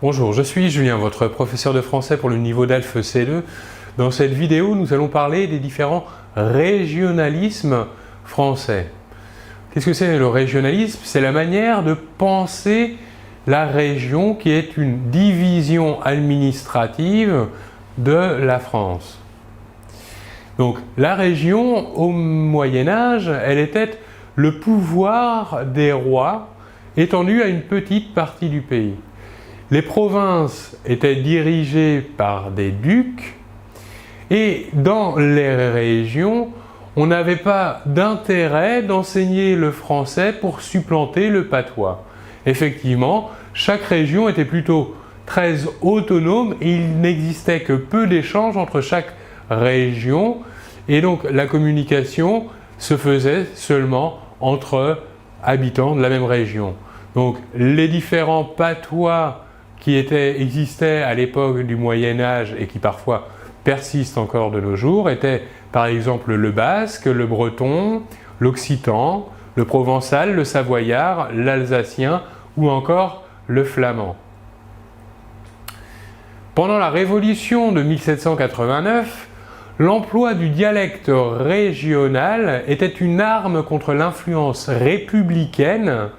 Bonjour, je suis Julien, votre professeur de français pour le niveau DELF C2. Dans cette vidéo, nous allons parler des différents régionalismes français. Qu'est-ce que c'est le régionalisme? C'est la manière de penser la région qui est une division administrative de la France. Donc la région au Moyen-Âge, elle était le pouvoir des rois étendu à une petite partie du pays. Les provinces étaient dirigées par des ducs et dans les régions, on n'avait pas d'intérêt d'enseigner le français pour supplanter le patois. Effectivement, chaque région était plutôt très autonome et il n'existait que peu d'échanges entre chaque région et donc la communication se faisait seulement entre habitants de la même région. Donc les différents patois qui existaient à l'époque du Moyen-Âge et qui parfois persistent encore de nos jours étaient par exemple le basque, le breton, l'occitan, le provençal, le savoyard, l'alsacien ou encore le flamand. Pendant la Révolution de 1789, l'emploi du dialecte régional était une arme contre l'influence républicaine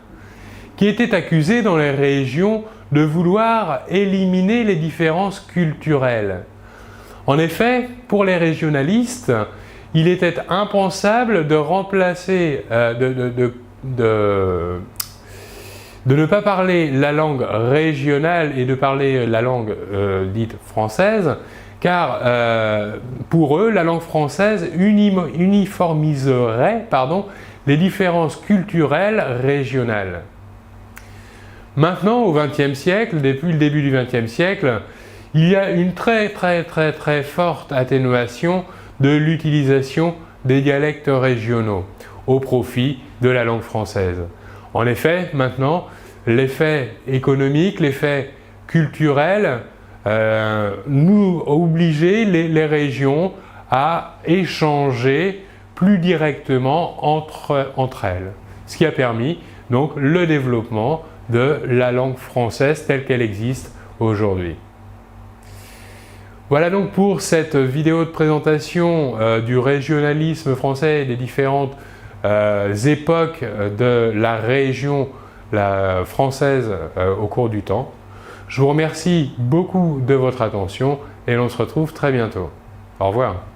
qui était accusée dans les régions de vouloir éliminer les différences culturelles. En effet, pour les régionalistes, il était impensable de remplacer, de ne pas parler la langue régionale et de parler la langue dite française, car pour eux, la langue française uniformiserait les différences culturelles régionales. Maintenant, au XXe siècle, depuis le début du XXe siècle, il y a une très forte atténuation de l'utilisation des dialectes régionaux au profit de la langue française. En effet, maintenant, les faits économiques, les faits culturels nous obligeaient les régions à échanger plus directement entre elles. Ce qui a permis donc le développement de la langue française telle qu'elle existe aujourd'hui. Voilà donc pour cette vidéo de présentation du régionalisme français et des différentes époques de la région française au cours du temps. Je vous remercie beaucoup de votre attention et on se retrouve très bientôt. Au revoir.